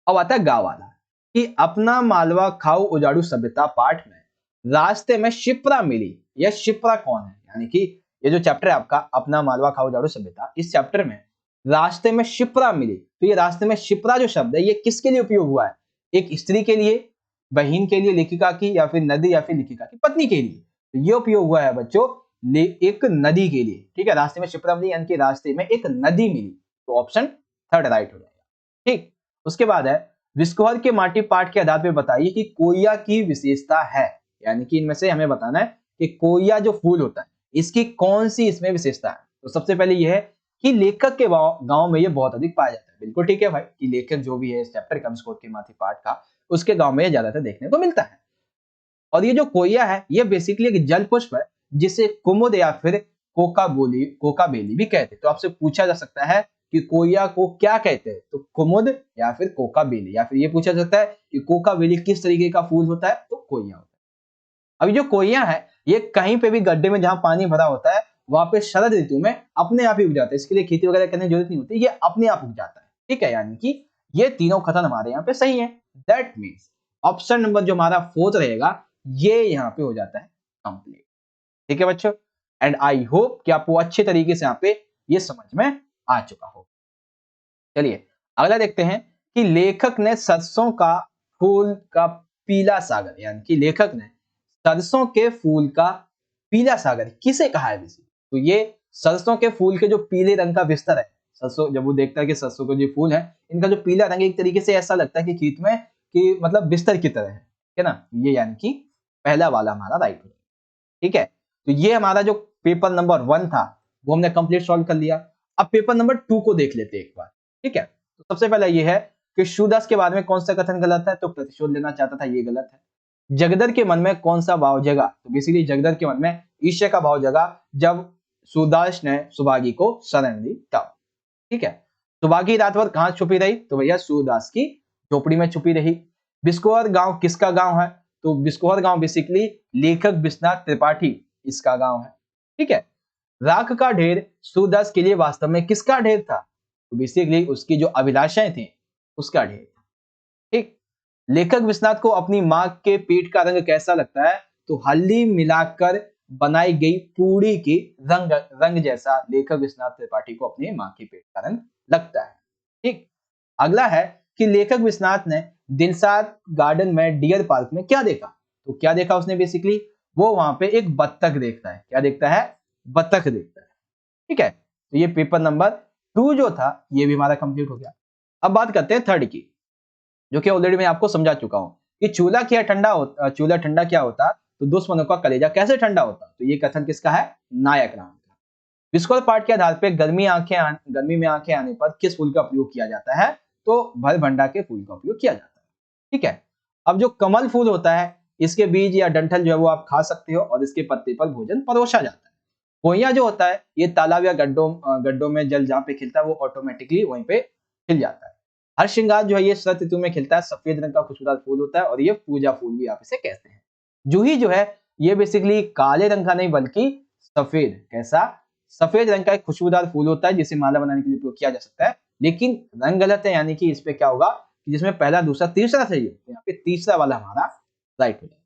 अब आता है गा वाला, कि अपना मालवा खाओ उजाड़ू सभ्यता पाठ में रास्ते में शिप्रा मिली। यह शिप्रा कौन है? यानी कि ये जो चैप्टर है आपका अपना मालवा खाओ उजाड़ू सभ्यता, इस चैप्टर में रास्ते में शिप्रा मिली। तो ये रास्ते में शिप्रा जो शब्द है ये किसके लिए उपयोग हुआ है? एक स्त्री के लिए, बहन के लिए लेखिका की, या फिर नदी, या फिर लेखिका की पत्नी के लिए। तो ये उपयोग हुआ है बच्चों एक नदी के लिए, ठीक है। रास्ते में शिप्रा मिली यानी कि रास्ते में एक नदी मिली। तो ऑप्शन 3rd राइट हो जाएगा, ठीक। उसके बाद है विस्कोहर के माटी पाठ के आधार पर बताइए कि कोया की विशेषता है। यानी कि इनमें से हमें बताना है कि कोया जो फूल होता है इसकी कौन सी इसमें विशेषता है। तो सबसे पहले यह है कि लेखक के गांव में ये बहुत अधिक पाया जाता है। बिल्कुल ठीक है भाई, कि लेखक जो भी है इस चैप्टर का विस्कोहर के माटी पाठ का, उसके गांव में ज्यादातर देखने को मिलता है। और ये जो कोया है ये बेसिकली एक जल पुष्प है जिसे कुमुद या फिर कोका बेली भी कहते हैं। तो आपसे पूछा जा सकता है कि कोया को क्या कहते हैं, तो कुमुद या फिर कोका बेली, या फिर ये पूछा जा सकता है कि कोका बेली किस तरीके का फूल होता है, तो कोया होता है। अभी जो कोया है ये कहीं पे भी गड्ढे में जहां पानी भरा होता है वहां पे शरद ऋतु में अपने आप ही उग जाता है। इसके लिए खेती वगैरह करने की जरूरत नहीं होती, ये अपने आप उग जाता है, ठीक है। यानी कि ये तीनों कथन हमारे यहाँ पे सही है। दैट मीन्स ऑप्शन नंबर जो हमारा 4th रहेगा ये यहाँ पे हो जाता है कंप्लीट, ठीक है बच्चों। एंड आई होप कि आपको अच्छे तरीके से यहाँ पे ये समझ में आ चुका हो। चलिए अगला देखते हैं कि लेखक ने सरसों का फूल का पीला सागर, यानी कि लेखक ने सरसों के फूल का पीला सागर किसे कहा है वैसे? तो ये सरसों के फूल के जो पीले रंग का बिस्तर है, सरसों जब वो देखता है कि सरसों के जो फूल है इनका जो पीला रंग एक तरीके से ऐसा लगता है कि खेत में कि मतलब बिस्तर की तरह है ना, ये यानी कि पहला वाला हमारा राइट हो, ठीक है। तो ये हमारा जो पेपर नंबर 1 था वो हमने कंप्लीट सॉल्व कर लिया। अब पेपर नंबर 2 को देख लेते हैं एक बार, ठीक है। तो सबसे पहला ये है कि सूरदास के बारे में कौन सा कथन गलत है, तो प्रतिशोध लेना चाहता था, ये गलत है। जगदर के मन में कौन सा भाव जगा, तो बेसिकली जगदर के मन में ईर्ष्या का भाव जगा जब सूरदास ने सुभागी को शरण दी तब, ठीक है। सुभागी रात भर कहां छुपी रही, तो भैया सूरदास की झोपड़ी में छुपी रही। बिस्कोहर गांव किसका गांव है, तो बिस्कोहर गांव बेसिकली लेखक विश्वनाथ त्रिपाठी इसका गांव है, ठीक है। राख का ढेर सूरदास के लिए वास्तव में किसका ढेर था, तो बेसिकली उसकी जो अभिलाषाएं थी उसका ढेर था, ठीक। लेखक विश्वनाथ को अपनी मां के पेट का रंग कैसा लगता है, तो हल्दी मिलाकर बनाई गई पूड़ी की रंग जैसा लेखक विश्वनाथ त्रिपाठी को अपनी मां के पेट का रंग लगता है, ठीक। अगला है कि लेखक विश्वनाथ ने दिलशाद गार्डन में डियर पार्क में क्या देखा, तो क्या देखा उसने, बेसिकली वो वहां पे एक बत्तख देखता है। क्या देखता है, बत्तख देखता है, ठीक है। तो ये पेपर नंबर 2 जो था ये भी हमारा कंप्लीट हो गया। अब बात करते हैं थर्ड की, जो कि ऑलरेडी मैं आपको समझा चुका हूं कि चूल्हा ठंडा क्या होता, तो दुश्मनों का कलेजा कैसे ठंडा होता। तो ये कथन किसका है, नायक राम का। विस्कोर पाठ के आधार पर गर्मी में आंखें आने पर किस फूल का प्रयोग किया जाता है, तो भरभंडा के फूल का उपयोग किया जाता है। ठीक है, अब जो कमल फूल होता है, इसके बीज या डंठल जो है वो आप खा सकते हो और इसके पत्ते पर भोजन परोसा जाता है। कोइया जो होता है, ये तालाब या गड्ढों में जल जहाँ पे खिलता है वो ऑटोमेटिकली वहीं पे खिल जाता है। हर श्रृंगार जो है ये शरद ऋतु में खिलता है, सफेद रंग का खुशबूदार फूल होता है और ये पूजा फूल भी आप इसे कहते हैं। जूही जो है ये बेसिकली काले रंग का नहीं बल्कि सफेद, कैसा, सफेद रंग का एक खुशबूदार फूल होता है जिसे माला बनाने के लिए उपयोग किया जा सकता है। लेकिन रंग गलत है, यानी कि इस पे क्या होगा कि जिसमें पहला दूसरा तीसरा चाहिए, तो यहाँ पे तीसरा वाला हमारा राइट हो जाएगा।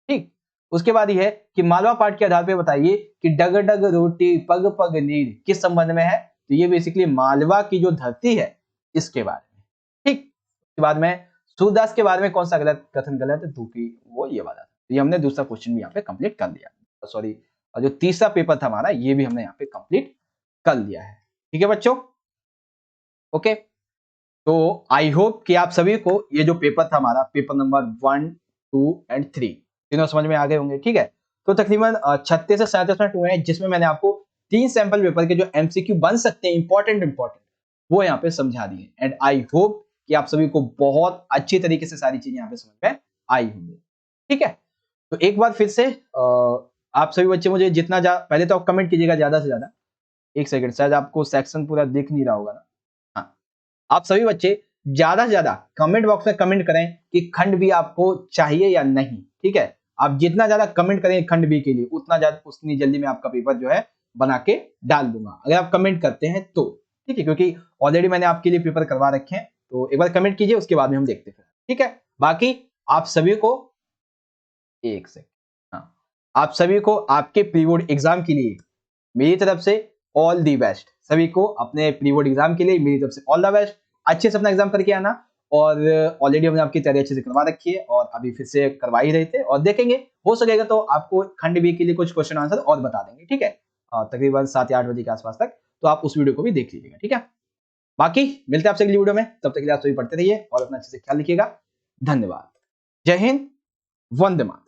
ठीक, उसके बाद ये है कि मालवा पाठ के आधार पे बताइए कि डग डग रोटी पग पग नीर किस संबंध में है। तो ये बेसिकली मालवा की जो धरती है इसके बारे में। ठीक, उसके बाद में सूरदास के बारे में कौन सा गलत कथन गलत है, दूकी वो ये वाला। तो ये हमने दूसरा क्वेश्चन भी यहाँ पे कंप्लीट कर लिया, सॉरी, और जो तीसरा पेपर था हमारा ये भी हमने यहाँ पे कंप्लीट कर लिया है। ठीक है बच्चों, ओके। तो आई होप कि आप सभी को ये जो पेपर था हमारा, पेपर नंबर 1, 2 एंड 3 तीनों समझ में आ गए होंगे। ठीक है, तो तकरीबन 36 से 37 मिनट हुए हैं जिसमें मैंने आपको 3 सैंपल पेपर के जो एमसीक्यू बन सकते हैं इंपॉर्टेंट वो यहाँ पे समझा दिए। एंड आई होप कि आप सभी को बहुत अच्छी तरीके से सारी चीजें यहाँ पे समझ में आई होंगी। ठीक है, तो एक बार फिर से आप सभी बच्चे मुझे पहले तो आप कमेंट कीजिएगा ज्यादा से ज्यादा। एक सेकंड, शायद आपको सेक्शन पूरा दिख नहीं रहा होगा ना। हाँ, आप सभी बच्चे ज्यादा से ज्यादा कमेंट बॉक्स में कमेंट करें कि खंड बी आपको चाहिए या नहीं। ठीक है, आप जितना ज्यादा कमेंट करेंगे खंड बी के लिए उतनी जल्दी मैं आपका पेपर जो है बना के डाल दूंगा, अगर आप कमेंट करते हैं तो। ठीक है, क्योंकि ऑलरेडी मैंने आपके लिए पेपर करवा रखे हैं, तो एक बार कमेंट कीजिए, उसके बाद में हम देखते हैं। ठीक है, बाकी आप सभी को एक सेकंड, हाँ, आप सभी को आपके प्री बोर्ड एग्जाम के लिए मेरी तरफ से ऑल दी बेस्ट। सभी को अपने प्री बोर्ड एग्जाम के लिए मेरी तरफ से ऑल द बेस्ट। अच्छे से अपना एग्जाम करके आना, और ऑलरेडी हमने आपकी तैयारी अच्छे से करवा रखी है और अभी फिर से करवा ही रहे थे, और देखेंगे हो सकेगा तो आपको खंड बी के लिए कुछ क्वेश्चन आंसर और बता देंगे। ठीक है, तकरीबन 7 या 8 बजे के आसपास तक, तो आप उस वीडियो को भी देख लीजिएगा। ठीक है, बाकी मिलते हैं आपसे अगली वीडियो में, तब तक के लिए आप सभी पढ़ते रहिए और अपना अच्छे से ख्याल रखिएगा। धन्यवाद, जय हिंद, वंदे मातरम।